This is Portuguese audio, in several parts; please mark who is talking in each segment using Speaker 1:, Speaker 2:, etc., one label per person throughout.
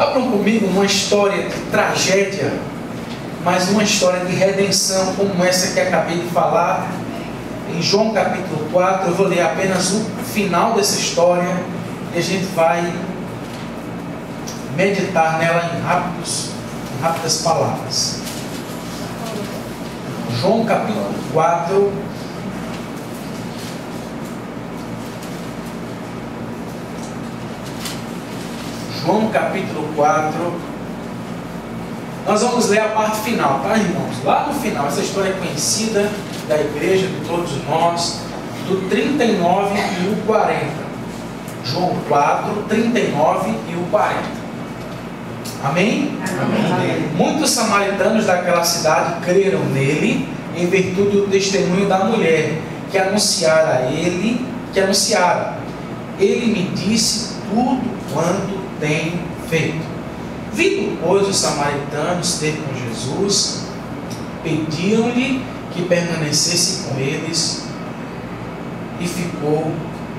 Speaker 1: Abram comigo uma história de tragédia, mas uma história de redenção, como essa que acabei de falar. Em João capítulo 4, eu vou ler apenas o final dessa história e a gente vai meditar nela em rápidas palavras. João capítulo 4. João capítulo 4. Nós vamos ler a parte final, tá, irmãos? Lá no final, essa história é conhecida da igreja, de todos nós, do 39 e o 40. João 4, 39 e o 40. Amém? Amém? Muitos samaritanos daquela cidade creram nele em virtude do testemunho da mulher que anunciara ele, Ele me disse tudo quanto tenho feito. Vindo, pois, os samaritanos ter com Jesus, pediam-lhe que permanecesse com eles e ficou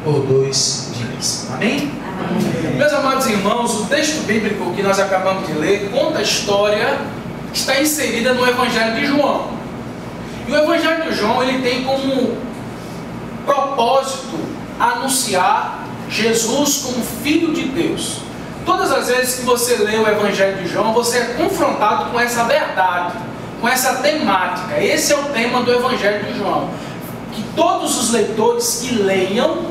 Speaker 1: por 2 dias. Amém? Amém? Meus amados irmãos, o texto bíblico que nós acabamos de ler conta a história que está inserida no Evangelho de João. E o Evangelho de João ele tem como propósito anunciar Jesus como Filho de Deus. Todas as vezes que você lê o Evangelho de João, você é confrontado com essa verdade, com essa temática. Esse é o tema do Evangelho de João. Que todos os leitores que leiam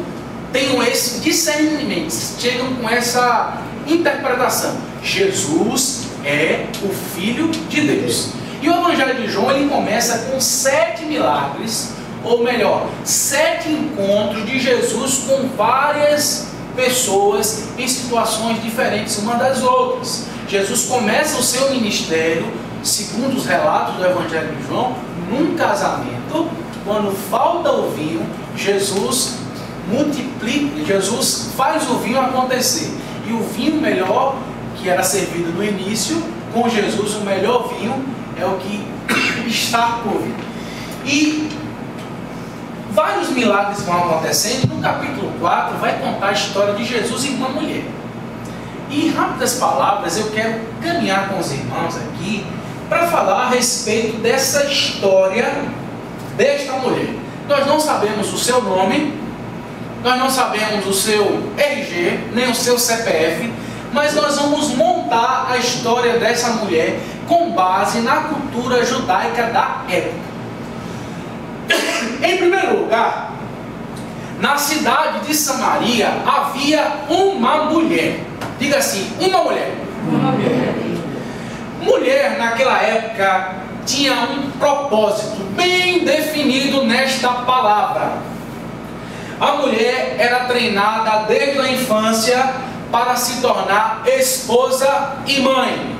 Speaker 1: tenham esse discernimento, chegam com essa interpretação. Jesus é o Filho de Deus. E o Evangelho de João ele começa com 7 milagres, ou melhor, 7 encontros de Jesus com várias pessoas em situações diferentes umas das outras. Jesus começa o seu ministério, segundo os relatos do Evangelho de João, num casamento. Quando falta o vinho, Jesus multiplica, Jesus faz o vinho acontecer. E o vinho melhor, que era servido no início, com Jesus o melhor vinho é o que está por vir. E vários milagres vão acontecendo. No capítulo 4 vai contar a história de Jesus e uma mulher. E em rápidas palavras eu quero caminhar com os irmãos aqui para falar a respeito dessa história desta mulher. Nós não sabemos o seu nome, nós não sabemos o seu RG, nem o seu CPF, mas nós vamos montar a história dessa mulher com base na cultura judaica da época. Em primeiro lugar, na cidade de Samaria havia uma mulher. Diga assim, uma mulher.
Speaker 2: Uma mulher.
Speaker 1: Mulher naquela época tinha um propósito bem definido nesta palavra. A mulher era treinada desde a infância para se tornar esposa e mãe.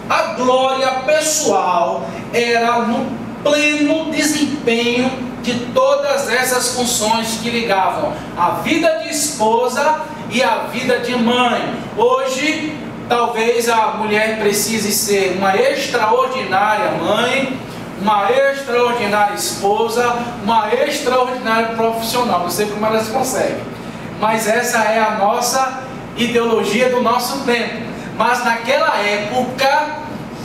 Speaker 1: A glória pessoal era no pleno desempenho de todas essas funções que ligavam a vida de esposa e a vida de mãe. Hoje, talvez a mulher precise ser uma extraordinária mãe, uma extraordinária esposa, uma extraordinária profissional. Não sei como elas conseguem, mas essa é a nossa ideologia do nosso tempo. Mas naquela época,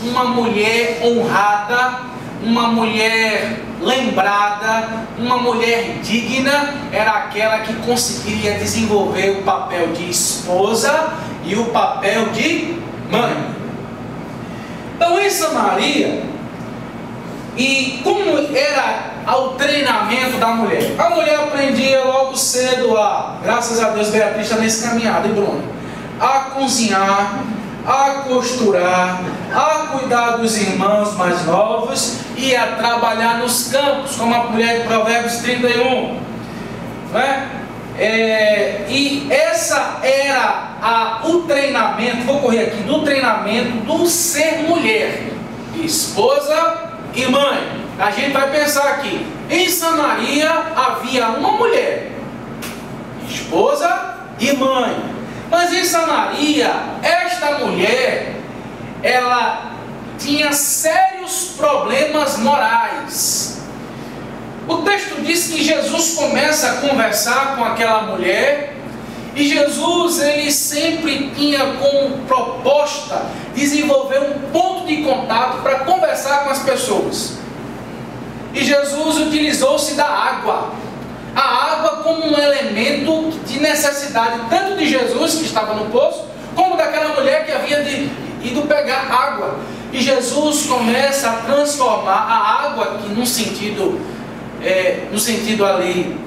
Speaker 1: uma mulher honrada, uma mulher lembrada, uma mulher digna, era aquela que conseguiria desenvolver o papel de esposa e o papel de mãe. Então em Samaria, e como era o treinamento da mulher? A mulher aprendia logo cedo graças a Deus Beatriz está nesse caminhado, e Bruno, a cozinhar, a costurar, a cuidar dos irmãos mais novos e a trabalhar nos campos, como a mulher de Provérbios 31. Né? E essa era o treinamento, vou correr aqui, do treinamento do ser mulher, esposa e mãe. A gente vai pensar aqui, em Samaria havia uma mulher, esposa e mãe. Mas em Samaria, esta mulher, ela tinha sérios problemas morais. O texto diz que Jesus começa a conversar com aquela mulher, e Jesus ele sempre tinha como proposta disposta a desenvolver um ponto de contato para conversar com as pessoas. E Jesus utilizou-se da água. A água como um elemento de necessidade, tanto de Jesus, que estava no poço, como daquela mulher que havia ido pegar água. E Jesus começa a transformar a água, que no sentido ali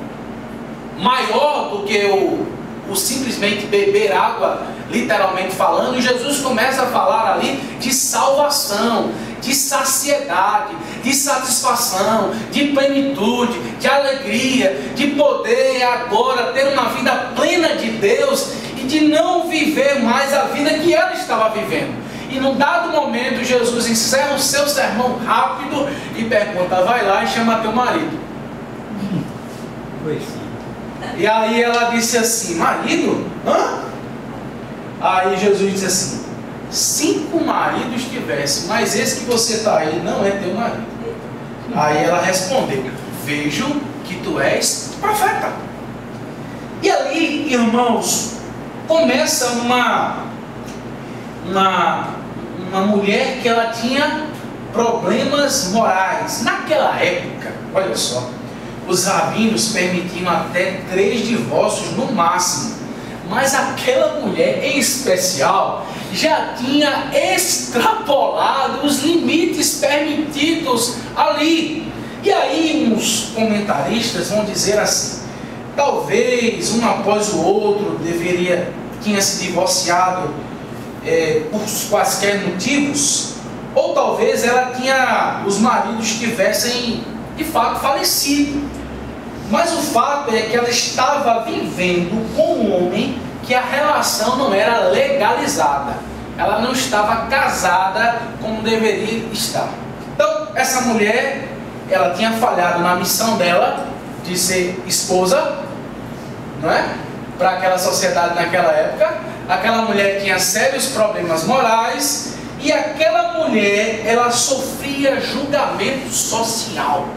Speaker 1: maior do que o simplesmente beber água, literalmente falando, e Jesus começa a falar ali de salvação, de saciedade, de satisfação, de plenitude, de alegria, de poder agora ter uma vida plena de Deus e de não viver mais a vida que ela estava vivendo. E num dado momento Jesus encerra o seu sermão rápido e pergunta: vai lá e chama teu marido.
Speaker 2: Pois sim.
Speaker 1: E aí ela disse assim: marido? Hã? Aí Jesus disse assim: 5 maridos tivesse, mas esse que você está aí não é teu marido. Aí ela respondeu: vejo que tu és profeta. E ali, irmãos, começa uma mulher que ela tinha problemas morais. Naquela época, olha só, os rabinos permitiam até 3 divórcios no máximo. Mas aquela mulher em especial já tinha extrapolado os limites permitidos ali. E aí uns comentaristas vão dizer assim: talvez um após o outro tinha se divorciado por quaisquer motivos, ou talvez os maridos tivessem de fato falecido. Mas o fato é que ela estava vivendo com um homem que a relação não era legalizada. Ela não estava casada como deveria estar. Então, essa mulher, ela tinha falhado na missão dela de ser esposa, não é? Para aquela sociedade naquela época. Aquela mulher tinha sérios problemas morais e aquela mulher, ela sofria julgamento social.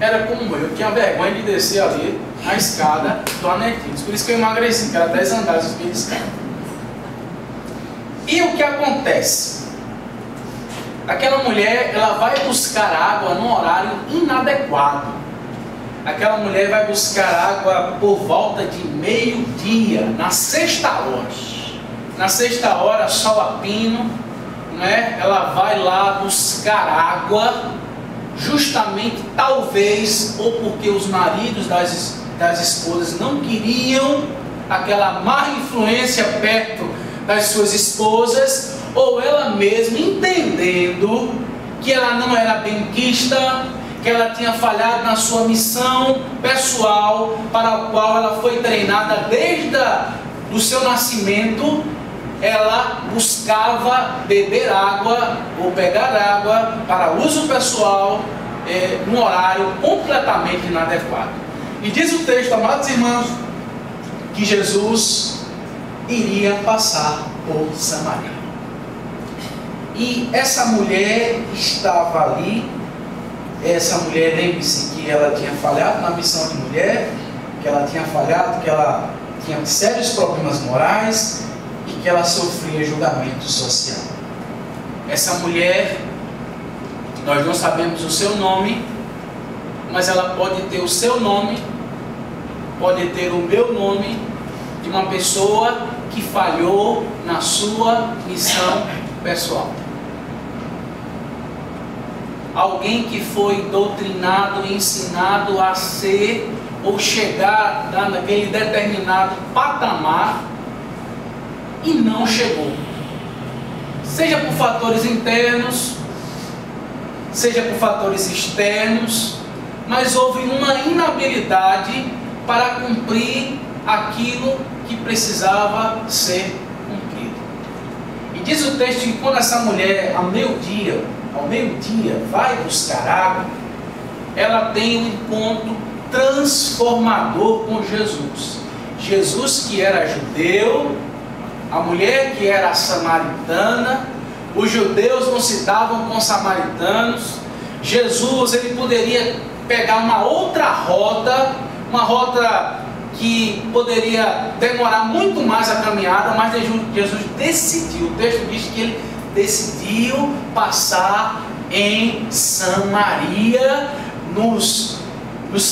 Speaker 1: Era como eu tinha vergonha de descer ali a escada do Anetinhos. Por isso que eu emagreci, que era 10 andares de escada. E o que acontece? Aquela mulher, ela vai buscar água num horário inadequado. Aquela mulher vai buscar água por volta de meio-dia, na sexta hora. Na sexta hora, sol a pino, né? Ela vai lá buscar água, justamente, talvez, ou porque os maridos das esposas não queriam aquela má influência perto das suas esposas, ou ela mesma entendendo que ela não era benquista, que ela tinha falhado na sua missão pessoal, para a qual ela foi treinada desde o seu nascimento. Ela buscava beber água ou pegar água para uso pessoal num horário completamente inadequado. E diz o texto, amados irmãos, que Jesus iria passar por Samaria. E essa mulher estava ali. Essa mulher, lembre-se que ela tinha falhado na missão de mulher, que ela tinha falhado, que ela tinha sérios problemas morais e que ela sofria julgamento social. Essa mulher, nós não sabemos o seu nome, mas ela pode ter o seu nome, pode ter o meu nome, de uma pessoa que falhou na sua missão pessoal. Alguém que foi doutrinado e ensinado a ser ou chegar naquele determinado patamar e não chegou. Seja por fatores internos, seja por fatores externos, mas houve uma inabilidade para cumprir aquilo que precisava ser cumprido. E diz o texto que quando essa mulher, ao meio-dia, vai buscar água, ela tem um encontro transformador com Jesus. Jesus que era judeu, a mulher que era samaritana, os judeus não se davam com os samaritanos. Jesus, ele poderia pegar uma outra rota, uma rota que poderia demorar muito mais a caminhada, mas Jesus decidiu, o texto diz que ele decidiu passar em Samaria, nos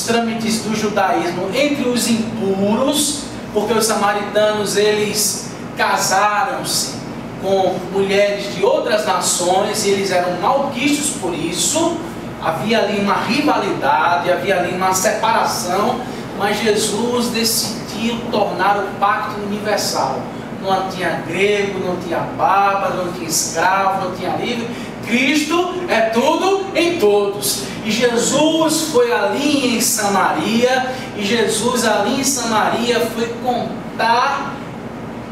Speaker 1: trâmites do judaísmo, entre os impuros, porque os samaritanos, eles casaram-se com mulheres de outras nações, e eles eram malquistos por isso, havia ali uma rivalidade, havia ali uma separação, mas Jesus decidiu tornar o pacto universal. Não tinha grego, não tinha bárbaro, não tinha escravo, não tinha livre. Cristo é tudo em todos. E Jesus foi ali em Samaria, e Jesus ali em Samaria foi contar,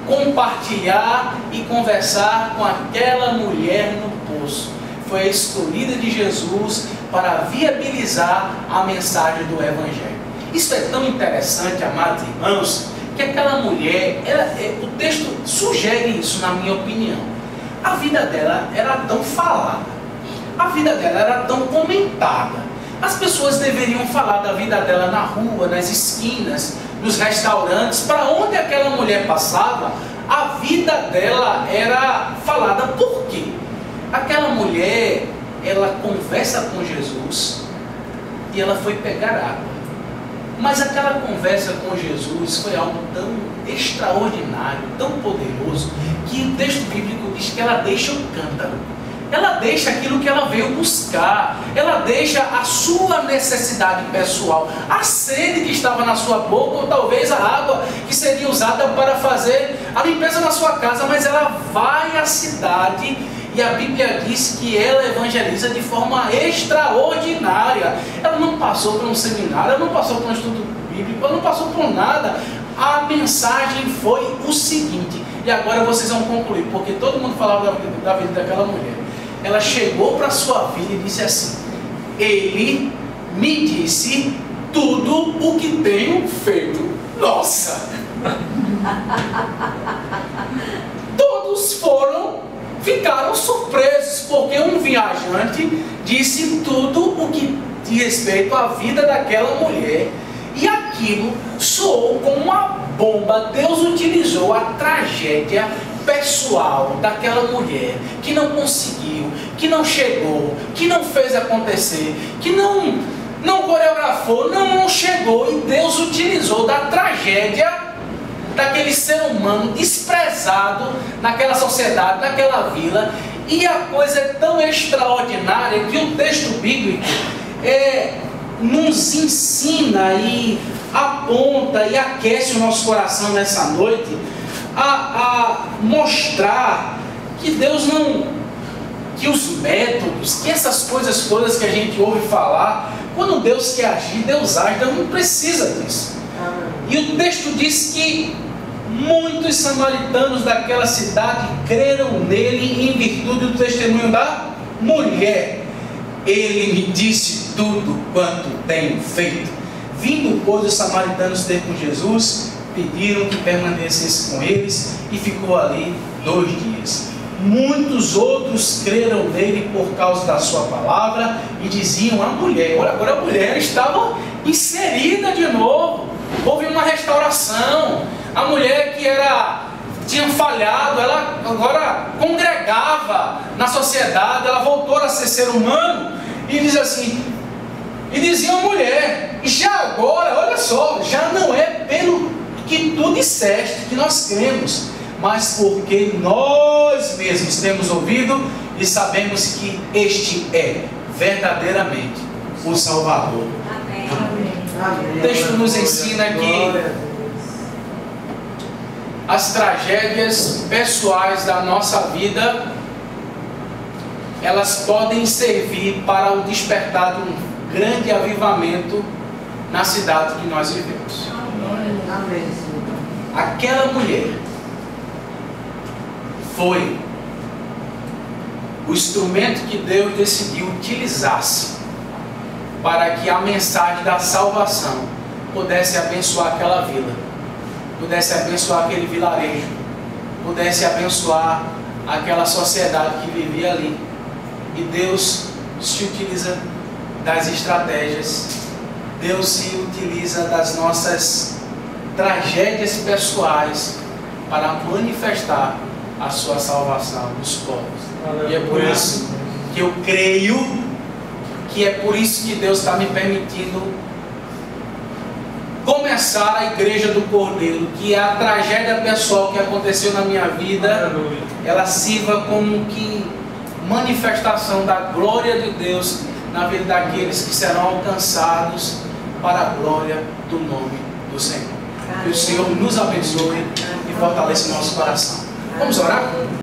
Speaker 1: compartilhar e conversar com aquela mulher no poço. Foi a escolhida de Jesus para viabilizar a mensagem do Evangelho. Isso é tão interessante, amados irmãos, que aquela mulher, o texto sugere isso, na minha opinião. A vida dela era tão falada, a vida dela era tão comentada. As pessoas deveriam falar da vida dela na rua, nas esquinas, nos restaurantes, para onde aquela mulher passava, a vida dela era falada. Por quê? Aquela mulher, ela conversa com Jesus e ela foi pegar água. Mas aquela conversa com Jesus foi algo tão extraordinário, tão poderoso, que o texto bíblico diz que ela deixa o cântaro. Ela deixa aquilo que ela veio buscar, ela deixa a sua necessidade pessoal, a sede que estava na sua boca, ou talvez a água que seria usada para fazer a limpeza na sua casa, mas ela vai à cidade, e a Bíblia diz que ela evangeliza de forma extraordinária. Ela não passou por um seminário, ela não passou por um estudo bíblico, ela não passou por nada. A mensagem foi o seguinte, e agora vocês vão concluir, porque todo mundo falava da vida daquela mulher. Ela chegou para a sua vida e disse assim: ele me disse tudo o que tenho feito. Nossa! Todos ficaram surpresos, porque um viajante disse tudo o que diz respeito à vida daquela mulher, e aquilo soou como uma bomba. Deus utilizou a tragédia pessoal daquela mulher, que não conseguiu, que não chegou, que não fez acontecer, que não coreografou, não chegou, e Deus utilizou da tragédia daquele ser humano desprezado naquela sociedade, naquela vila. E a coisa é tão extraordinária que o texto bíblico nos ensina e aponta e aquece o nosso coração nessa noite a mostrar que Deus não, que os métodos, que essas coisas todas que a gente ouve falar, quando Deus quer agir, Deus age, Deus não precisa disso. E o texto diz que muitos samaritanos daquela cidade creram nele em virtude do testemunho da mulher. Ele me disse tudo quanto tenho feito. Vindo, pois, os samaritanos ter com Jesus, pediram que permanecesse com eles, e ficou ali 2 dias. Muitos outros creram nele por causa da sua palavra, e diziam: a mulher, olha, agora a mulher estava inserida de novo, houve uma restauração. A mulher que tinha falhado, ela agora congregava na sociedade, ela voltou a ser humano, e diz assim, e dizia a mulher: já agora, olha só, já não é pelo que tu disseste que nós cremos, mas porque nós mesmos temos ouvido e sabemos que este é verdadeiramente o Salvador.
Speaker 3: Amém.
Speaker 1: Amém. O texto nos ensina que as tragédias pessoais da nossa vida, elas podem servir para o despertar de um grande avivamento na cidade que nós vivemos.
Speaker 3: Amém.
Speaker 1: Aquela mulher foi o instrumento que Deus decidiu utilizar-se para que a mensagem da salvação pudesse abençoar aquela vila, pudesse abençoar aquele vilarejo, pudesse abençoar aquela sociedade que vivia ali. E Deus se utiliza das estratégias, Deus se utiliza das nossas tragédias pessoais para manifestar a sua salvação nos povos. E é por isso que eu creio que é por isso que Deus está me permitindo começar a igreja do Cordeiro, que a tragédia pessoal que aconteceu na minha vida, ela sirva como que manifestação da glória de Deus na vida daqueles que serão alcançados para a glória do nome do Senhor. Que o Senhor nos abençoe e fortaleça o nosso coração. Vamos orar?